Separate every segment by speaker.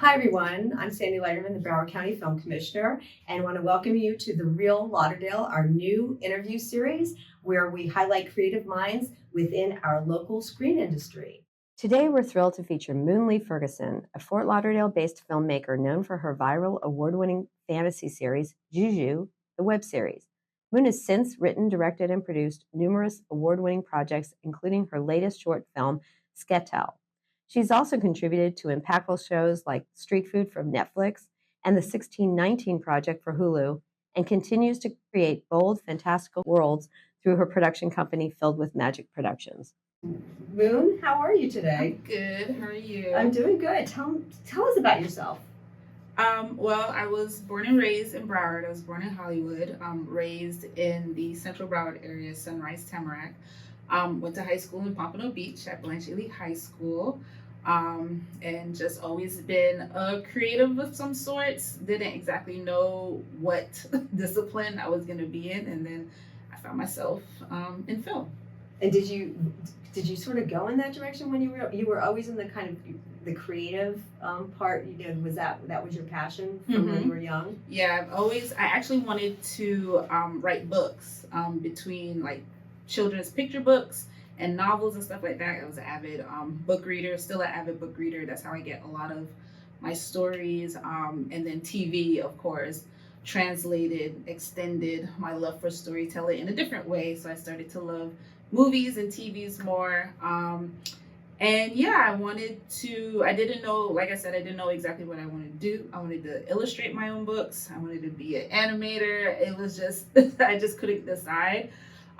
Speaker 1: Hi everyone, I'm Sandy Lighterman, the Broward County Film Commissioner, and want to welcome you to the Real Lauderdale, our new interview series where we highlight creative minds within our local screen industry. Today we're thrilled to feature Moon Lee Ferguson, a Fort Lauderdale-based filmmaker known for her viral award-winning fantasy series, Juju, the web series. Moon has since written, directed, and produced numerous award-winning projects, including her latest short film, Sketel. She's also contributed to impactful shows like Street Food from Netflix and the 1619 Project for Hulu, and continues to create bold, fantastical worlds through her production company, Filled with Magic Productions. Moon, how are you today?
Speaker 2: I'm good. How are you?
Speaker 1: I'm doing good. Tell us about yourself.
Speaker 2: Well, I was born and raised in Broward. I was born in Hollywood, raised in the Central Broward area, Sunrise, Tamarack. Went to high school in Pompano Beach at Blanche Ely High School. And just always been a creative of some sorts. Didn't exactly know what discipline I was going to be in, and then I found myself in film.
Speaker 1: And did you sort of go in that direction when you were always in the kind of the creative part? Was that was your passion from when you were young?
Speaker 2: Yeah, I actually wanted to write books between like children's picture books and novels and stuff like that. I was an avid book reader, still an avid book reader. That's how I get a lot of my stories. And then TV, of course, translated, extended my love for storytelling in a different way. So I started to love movies and TVs more. And yeah, I didn't know, like I said, I didn't know exactly what I wanted to do. I wanted to illustrate my own books. I wanted to be an animator. It was just, I just couldn't decide.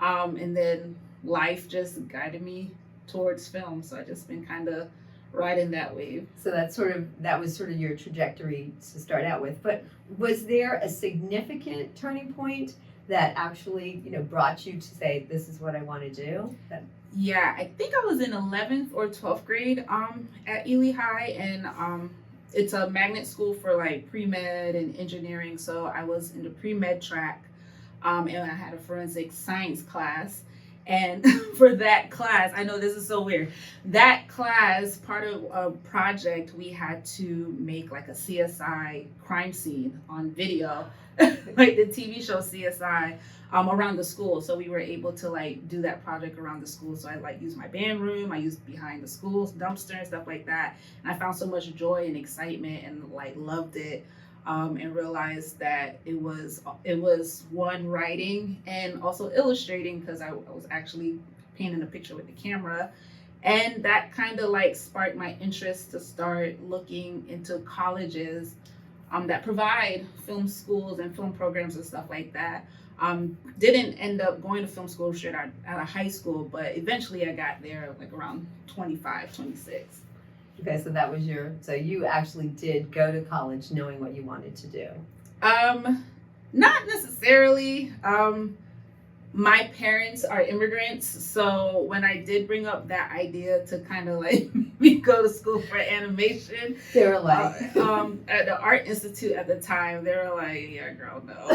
Speaker 2: And then life just guided me towards film. So I just been kind of riding that wave.
Speaker 1: So that was sort of your trajectory to start out with. But was there a significant turning point that actually, brought you to say, this is what I want to do?
Speaker 2: Yeah, I think I was in 11th or 12th grade at Ely High, and it's a magnet school for like pre-med and engineering. So I was in the pre-med track, and I had a forensic science class. And for that class, I know this is so weird, that class, part of a project, we had to make like a CSI crime scene on video, like the TV show CSI, around the school. So we were able to like do that project around the school. So I like used my band room, I used behind the school's dumpster and stuff like that. And I found so much joy and excitement and like loved it. And realized that it was one, writing and also illustrating, because I was actually painting a picture with the camera. And that kind of like sparked my interest to start looking into colleges that provide film schools and film programs and stuff like that. Didn't end up going to film school straight out of high school, but eventually I got there like around 25, 26.
Speaker 1: Okay, so you actually did go to college knowing what you wanted to do.
Speaker 2: Not necessarily. My parents are immigrants, so when I did bring up that idea to kind of like maybe go to school for animation,
Speaker 1: they were like,
Speaker 2: at the Art Institute at the time, they were like, "Yeah, girl, no."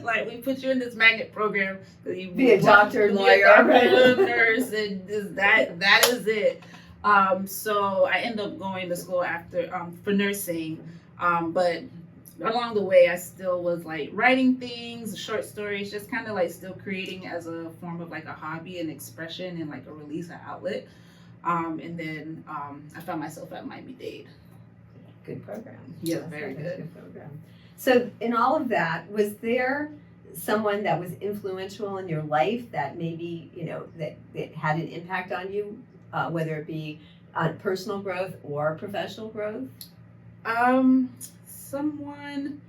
Speaker 2: Like, we put you in this magnet program because you
Speaker 1: be a doctor, lawyer,
Speaker 2: nurse, and that is it. So I ended up going to school after for nursing, but along the way I still was like writing things, short stories, just kind of like still creating as a form of like a hobby and expression and like a release, an outlet. And then I found myself at Miami-Dade.
Speaker 1: Good program.
Speaker 2: Yeah, very good
Speaker 1: program. So in all of that, was there someone that was influential in your life that maybe that had an impact on you? Whether it be on personal growth or professional growth?
Speaker 2: Someone,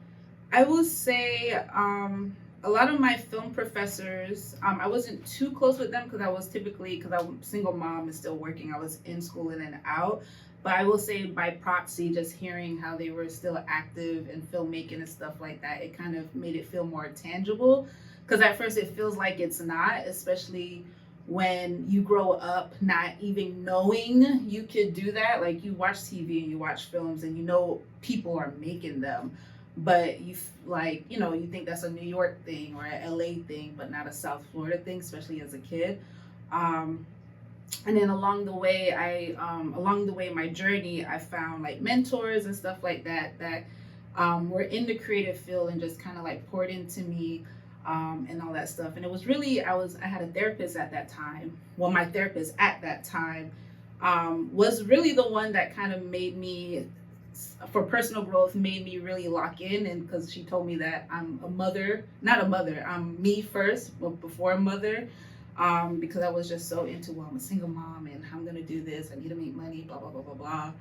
Speaker 2: I will say, a lot of my film professors, I wasn't too close with them because I'm a single mom and still working. I was in school in and out. But I will say by proxy, just hearing how they were still active in filmmaking and stuff like that, it kind of made it feel more tangible. Because at first it feels like it's not, especially when you grow up not even knowing you could do that. Like, you watch TV and you watch films and people are making them, but you think that's a New York thing or an LA thing, but not a South Florida thing, especially as a kid. And then along the way, my journey, I found like mentors and stuff like that were in the creative field and just kind of like poured into me, and all that stuff. And it was really, I had a therapist at that time. Well, my therapist at that time was really the one that kind of made me, for personal growth, made me really lock in. And because she told me that I'm a mother, not a mother, I'm me first, but before a mother. Because I was just so into, well, I'm a single mom and I'm gonna do this, I need to make money, blah, blah, blah, blah,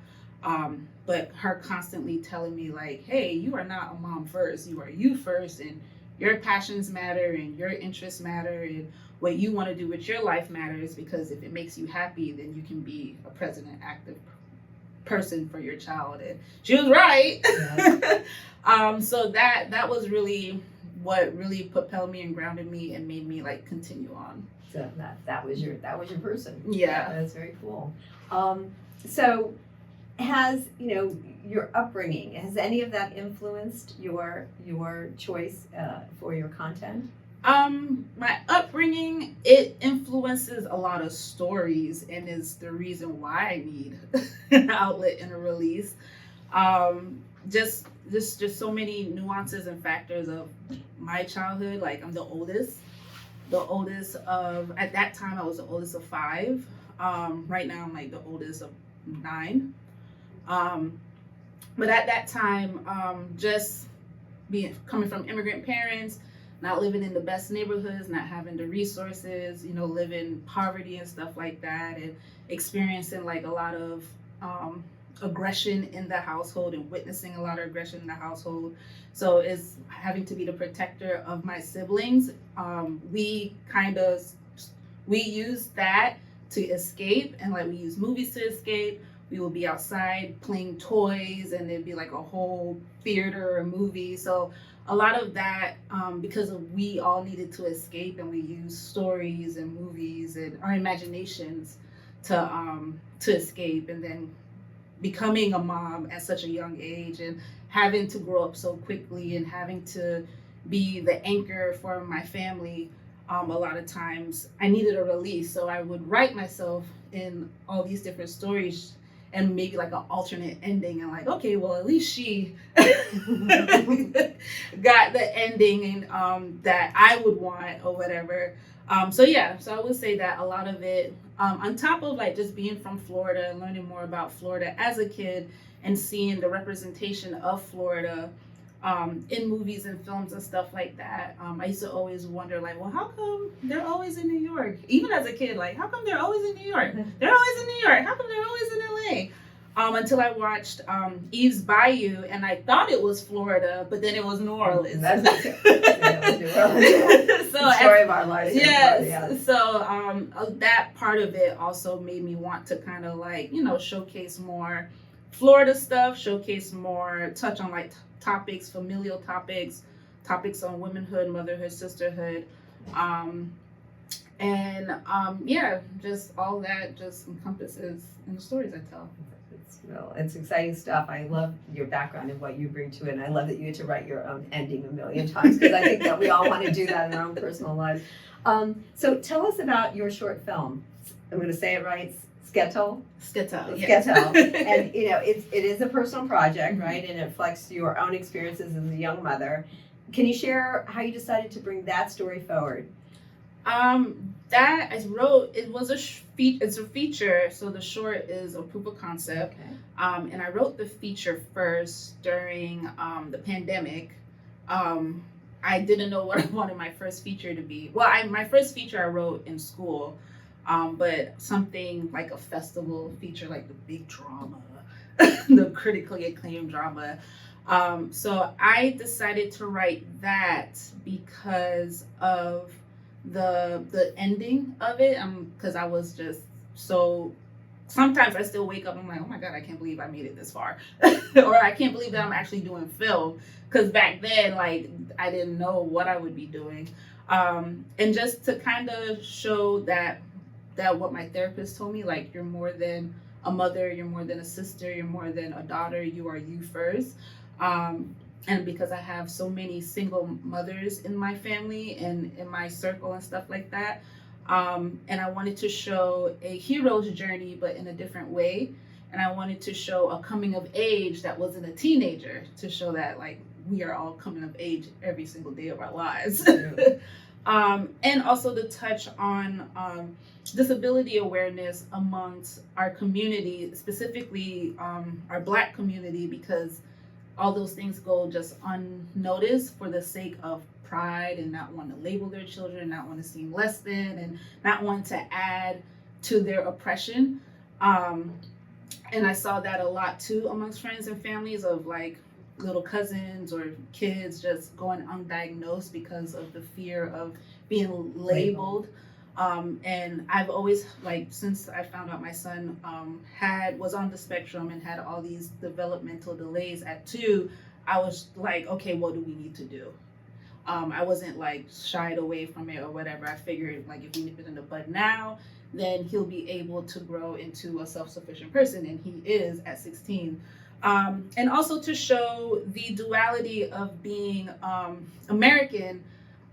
Speaker 2: blah. But her constantly telling me like, hey, you are not a mom first, you are you first, and your passions matter and your interests matter, and what you want to do with your life matters, because if it makes you happy, then you can be a present and active person for your child. And she was right. Yeah. So that was really what really propelled me and grounded me and made me like continue on.
Speaker 1: So that was your person.
Speaker 2: Yeah.
Speaker 1: That's very cool. So has, your upbringing, has any of that influenced your choice for your content?
Speaker 2: My upbringing, it influences a lot of stories and is the reason why I need an outlet and a release. Just so many nuances and factors of my childhood. Like, I'm the oldest of, at that time I was the oldest of 5. Right now I'm like the oldest of 9. But at that time, just coming from immigrant parents, not living in the best neighborhoods, not having the resources, living poverty and stuff like that, and experiencing like a lot of aggression in the household and witnessing a lot of aggression in the household. So it's having to be the protector of my siblings. We use that to escape, and like we use movies to escape. We will be outside playing toys, and there'd be like a whole theater or movie. So a lot of that, because we all needed to escape, and we use stories and movies and our imaginations to escape. And then becoming a mom at such a young age and having to grow up so quickly and having to be the anchor for my family, a lot of times I needed a release. So I would write myself in all these different stories and maybe like an alternate ending, and like, okay, well, at least she got the ending and that I would want or whatever. So I would say that a lot of it, on top of like just being from Florida and learning more about Florida as a kid and seeing the representation of Florida in movies and films and stuff like that, I used to always wonder, like, well, how come they're always in New York? Even as a kid, like, how come they're always in New York? They're always in New York. How come they're always in LA? Until I watched Eve's Bayou, and I thought it was Florida, but then it was New Orleans.
Speaker 1: That's it was New Orleans. So story of our lives.
Speaker 2: Yes. Yeah. So that part of it also made me want to kind of like, showcase more Florida stuff, showcase more, touch on like topics, familial topics on womanhood, motherhood, sisterhood, just all that just encompasses in the stories I tell.
Speaker 1: It's exciting stuff. I love your background and what you bring to it, and I love that you get to write your own ending a million times, because I think that we all want to do that in our own personal lives. So tell us about your short film. I'm going to say it right. Skettle.
Speaker 2: Yes.
Speaker 1: Skettle. And it is a personal project, right? And it reflects your own experiences as a young mother. Can you share how you decided to bring that story forward?
Speaker 2: That I wrote, it's a feature, so the short is a proof of concept. Okay. And I wrote the feature first during the pandemic. I didn't know what I wanted my first feature to be. Well, my first feature I wrote in school, but something like a festival feature, like the big drama, the critically acclaimed drama. So I decided to write that because of the ending of it, because I was just so, sometimes I still wake up, I'm like, oh my God, I can't believe I made it this far. Or I can't believe that I'm actually doing film, because back then, like, I didn't know what I would be doing. And just to kind of show that what my therapist told me, like, you're more than a mother, you're more than a sister, you're more than a daughter, you are you first. And because I have so many single mothers in my family and in my circle and stuff like that, And I wanted to show a hero's journey, but in a different way. And I wanted to show a coming of age that wasn't a teenager, to show that like we are all coming of age every single day of our lives. And also to touch on disability awareness amongst our community, specifically our Black community, because all those things go just unnoticed for the sake of pride and not want to label their children, not want to seem less than, and not want to add to their oppression. And I saw that a lot too amongst friends and families of like little cousins or kids just going undiagnosed because of the fear of being labeled. And I've always, like, since I found out my son was on the spectrum and had all these developmental delays at 2, I was like, okay, what do we need to do? I wasn't like shied away from it or whatever. I figured like if we nip it in the bud now, then he'll be able to grow into a self-sufficient person, and he is at 16. And also to show the duality of being American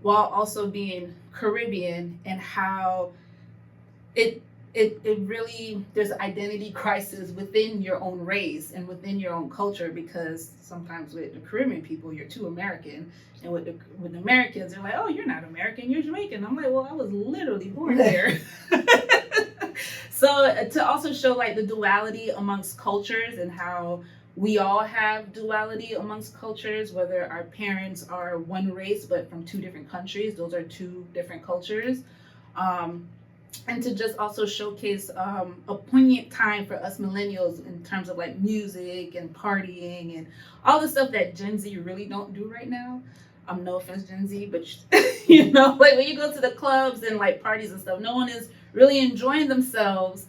Speaker 2: while also being Caribbean, and how it really, there's an identity crisis within your own race and within your own culture, because sometimes with the Caribbean people, you're too American, and with the Americans, they're like, oh, you're not American, you're Jamaican. I'm like, well, I was literally born here. So to also show like the duality amongst cultures, and how we all have duality amongst cultures, whether our parents are one race but from 2 different countries, those are 2 different cultures. And to just also showcase a poignant time for us millennials in terms of like music and partying and all the stuff that Gen Z really don't do right now. No offense, Gen Z, but you know, like when you go to the clubs and like parties and stuff, no one is really enjoying themselves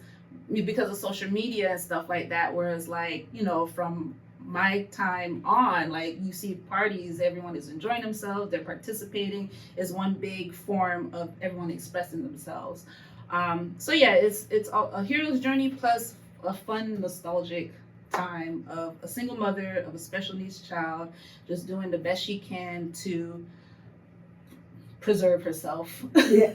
Speaker 2: because of social media and stuff like that. Whereas like, you know, from my time on, like you see parties, everyone is enjoying themselves, they're participating, is one big form of everyone expressing themselves. So yeah, it's a hero's journey plus a fun, nostalgic time of a single mother of a special needs child just doing the best she can to preserve herself.
Speaker 1: Yeah.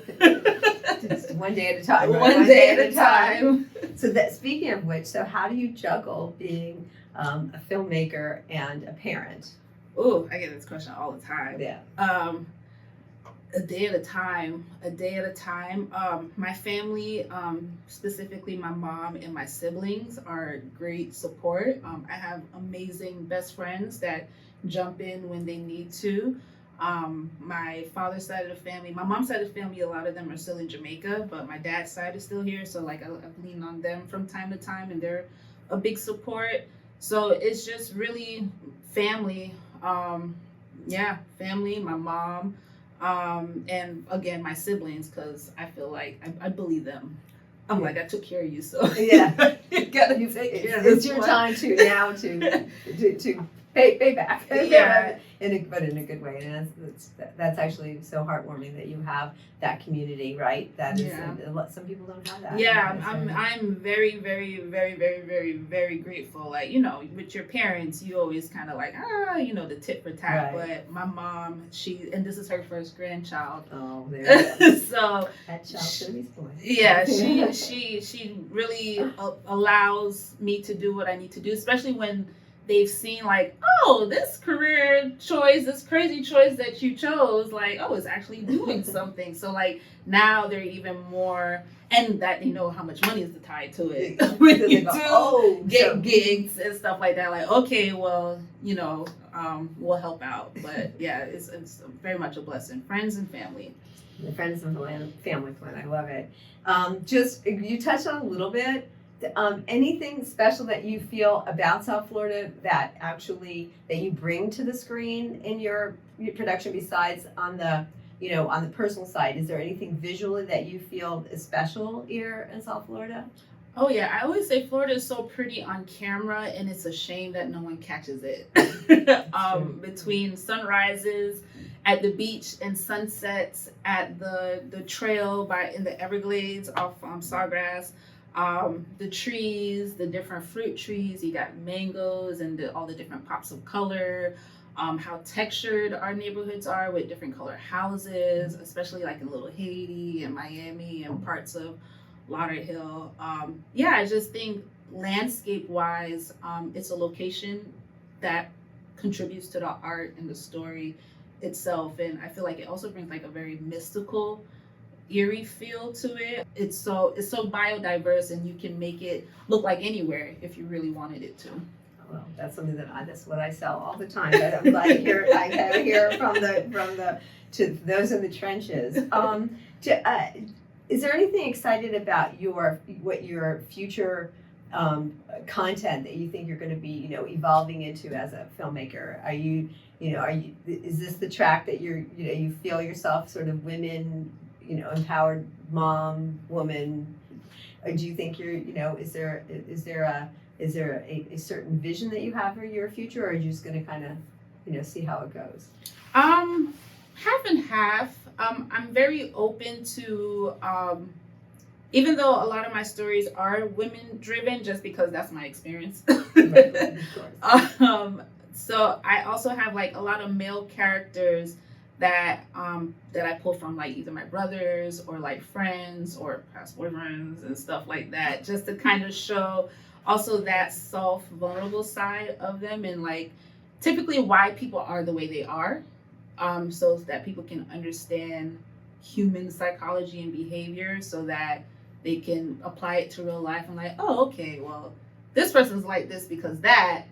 Speaker 1: Just one day at a time. Right?
Speaker 2: One day at a time.
Speaker 1: So that, speaking of which, so how do you juggle being a filmmaker and a parent?
Speaker 2: Oh, I get this question all the time.
Speaker 1: Yeah.
Speaker 2: A day at a time. My family, specifically my mom and my siblings, are great support. I have amazing best friends that jump in when they need to. My father's side of the family, my mom's side of the family, a lot of them are still in Jamaica, but my dad's side is still here. So like I've leaned on them from time to time, and they're a big support. So it's just really family. Family, my mom. And again, my siblings, because I feel like I believe them. I'm like, I took care of you, so
Speaker 1: yeah,
Speaker 2: you gotta take care of
Speaker 1: it's your time to now to pay back.
Speaker 2: Yeah,
Speaker 1: but in a good way, and that's actually so heartwarming that you have that community, right? That is, some people don't have that.
Speaker 2: Yeah, I'm very, very, very, very, very, very grateful. Like, you know, with your parents, you always kind of like, you know, the tit for tat. Right. But my mom, and this is her first grandchild.
Speaker 1: Oh, there you go.
Speaker 2: So
Speaker 1: that child's gonna be spoiled.
Speaker 2: Yeah, she really allows me to do what I need to do, especially when they've seen like, oh, this career choice, this crazy choice that you chose, like, oh, it's actually doing something. So like now they're even more, and that they know how much money is tied to it. When you get gigs and stuff like that, like, okay, well, you know, we'll help out. But yeah, it's very much a blessing. Friends and family.
Speaker 1: The friends and family plan, I love it. Just, you touched on a little bit. Anything special that you feel about South Florida that you bring to the screen in your production, besides on the personal side? Is there anything visually that you feel is special here in South Florida?
Speaker 2: Oh yeah, I always say Florida is so pretty on camera, and it's a shame that no one catches it. Between sunrises at the beach and sunsets at the trail in the Everglades off Sawgrass. The trees, the different fruit trees, you got mangoes and all the different pops of color. how textured our neighborhoods are with different color houses, especially like in Little Haiti and Miami and parts of Lauderdale. I just think landscape wise, it's a location that contributes to the art and the story itself. And I feel like it also brings like a very mystical, eerie feel to it. It's so biodiverse, and you can make it look like anywhere if you really wanted it to.
Speaker 1: Well, that's something that's what I sell all the time. But I'm glad to hear. I gotta hear from the to those in the trenches. Is there anything excited about your future content that you think you're going to be evolving into as a filmmaker? Is this the track that you feel yourself sort of women, empowered mom, woman? Or do you think is there a certain vision that you have for your future, or are you just going to kind of see how it goes?
Speaker 2: Half and half. I'm very open to, even though a lot of my stories are women driven, just because that's my experience.
Speaker 1: Right, of course.
Speaker 2: So I also have like a lot of male characters that I pull from like either my brothers or like friends or past boyfriends and stuff like that, just to kind of show also that soft, vulnerable side of them, and like typically why people are the way they are, so that people can understand human psychology and behavior, so that they can apply it to real life and like, oh, okay, well, this person's like this because that,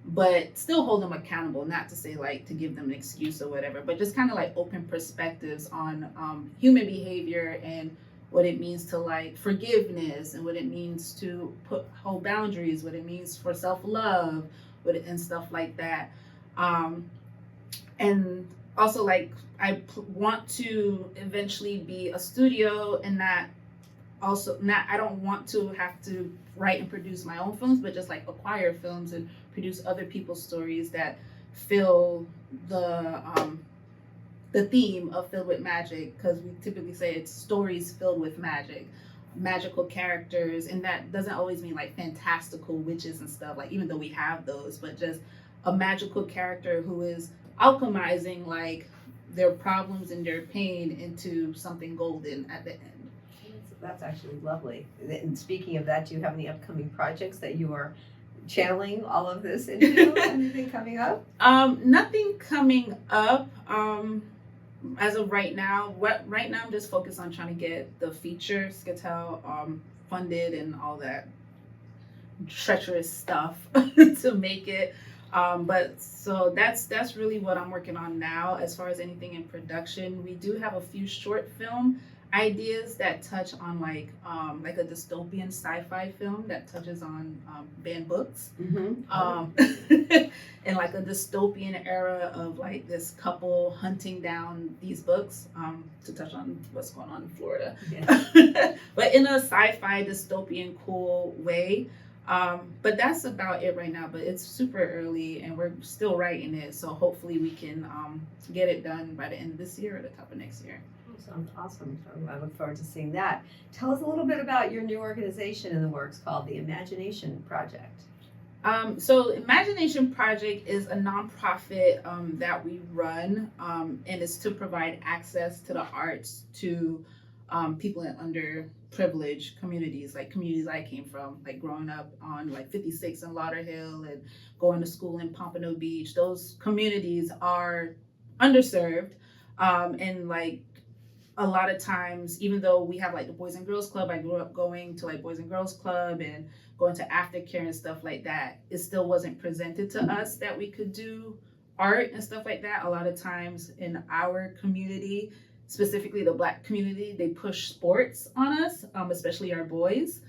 Speaker 2: but still hold them accountable, not to say like to give them an excuse or whatever, but just kind of like open perspectives on human behavior and what it means to like forgiveness, and what it means to hold boundaries, what it means for self-love, and stuff like that. And also like I want to eventually be a studio, and I don't want to have to write and produce my own films, but just like acquire films and produce other people's stories that fill the theme of Filled with Magic, because we typically say it's stories filled with magic, magical characters, and that doesn't always mean like fantastical witches and stuff, like even though we have those, but just a magical character who is alchemizing like their problems and their pain into something golden at the end.
Speaker 1: That's actually lovely. And speaking of that, do you have any upcoming projects that you are channeling all of this into? Anything coming up?
Speaker 2: Nothing coming up. As of right now, I'm just focused on trying to get the feature Scatel funded and all that treacherous stuff to make it. But so that's really what I'm working on now. As far as anything in production, we do have a few short film ideas that touch on like a dystopian sci-fi film that touches on banned books, and like a dystopian era of like this couple hunting down these books, to touch on what's going on in Florida, but in a sci-fi dystopian cool way. But that's about it right now, but it's super early and we're still writing it, so hopefully we can get it done by the end of this year or the top of next year.
Speaker 1: Sounds awesome. So I look forward to seeing that. Tell us a little bit about your new organization in the works called the Imagination Project.
Speaker 2: So Imagination Project is a nonprofit that we run, and it's to provide access to the arts to people in underprivileged communities, like communities I came from, like growing up on like 56 in Lauderdale and going to school in Pompano Beach. Those communities are underserved, and like a lot of times, even though we have like the Boys and Girls Club, I grew up going to like Boys and Girls Club and going to aftercare and stuff like that, it still wasn't presented to us that we could do art and stuff like that. A lot of times in our community, specifically the Black community, they push sports on us, especially our boys.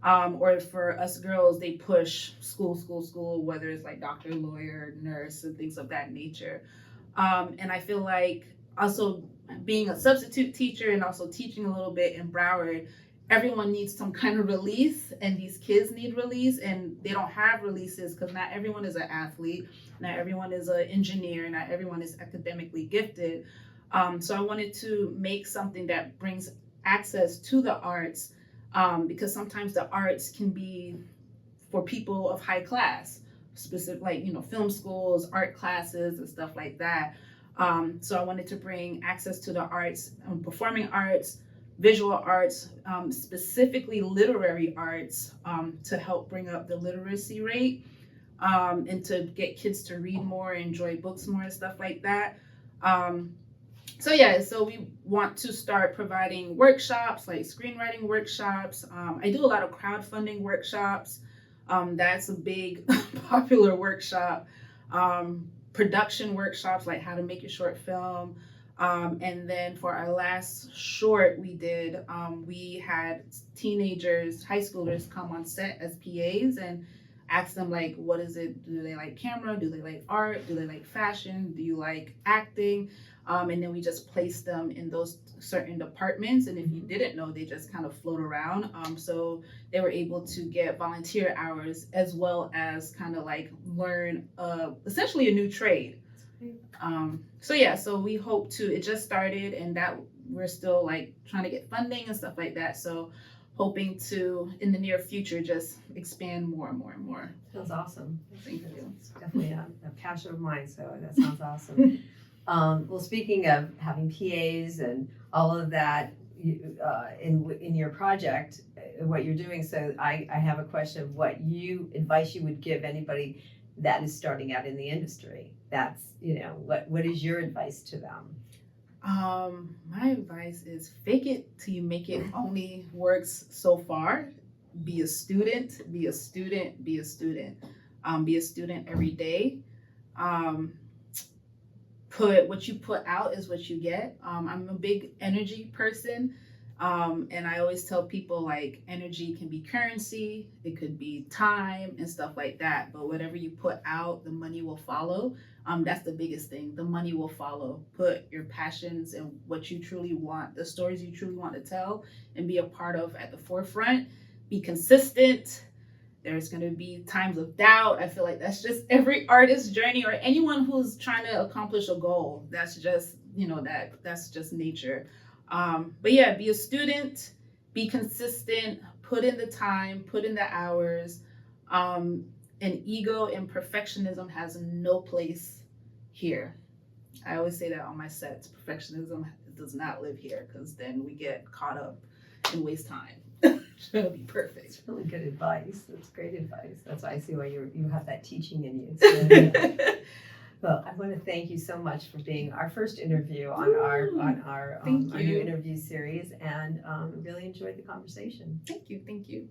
Speaker 2: Or for us girls, they push school, whether it's like doctor, lawyer, nurse, and things of that nature. And I feel like also being a substitute teacher and also teaching a little bit in Broward, everyone needs some kind of release, and these kids need release, and they don't have releases because not everyone is an athlete, not everyone is an engineer, not everyone is academically gifted. So I wanted to make something that brings access to the arts, because sometimes the arts can be for people of high class. specific, like, film schools, art classes, and stuff like that. So I wanted to bring access to the arts, performing arts, visual arts, specifically literary arts, to help bring up the literacy rate, and to get kids to read more, enjoy books more, and stuff like that. So we want to start providing workshops, like screenwriting workshops. I do a lot of crowdfunding workshops. That's a big popular workshop. Production workshops, like how to make a short film. And then for our last short we did, we had teenagers, high schoolers come on set as PAs and ask them, like, what is it? Do they like camera? Do they like art? Do they like fashion? Do you like acting? And then we just placed them in those certain departments. And if you didn't know, they just kind of float around. So they were able to get volunteer hours as well as kind of like learn essentially a new trade. So we hope to, it just started, and that we're still like trying to get funding and stuff like that. So hoping to, in the near future, just expand more and more and more.
Speaker 1: Sounds awesome.
Speaker 2: Thank you.
Speaker 1: It's definitely a passion of mine, so that sounds awesome. Well, speaking of having PAs and all of that in your project, what you're doing, so I have a question of what advice you would give anybody that is starting out in the industry. That's, what is your advice to them?
Speaker 2: My advice is fake it till you make it only works so far. Be a student, be a student, be a student. Be a student every day. What you put out is what you get. I'm a big energy person. And I always tell people, like, energy can be currency, it could be time and stuff like that. But whatever you put out, the money will follow. That's the biggest thing. The money will follow. Put your passions and what you truly want, the stories you truly want to tell and be a part of at the forefront. Be consistent. There's going to be times of doubt. I feel like that's just every artist's journey, or anyone who's trying to accomplish a goal. That's just, that's just nature. But yeah, be a student, be consistent, put in the time, put in the hours. And ego and perfectionism has no place here. I always say that on my sets. Perfectionism does not live here, because then we get caught up and waste time. Trying to be perfect.
Speaker 1: It's really good advice. That's great advice. That's why I see why you have that teaching in you. So, well, I want to thank you so much for being our first interview on our new interview series, and really enjoyed the conversation.
Speaker 2: Thank you.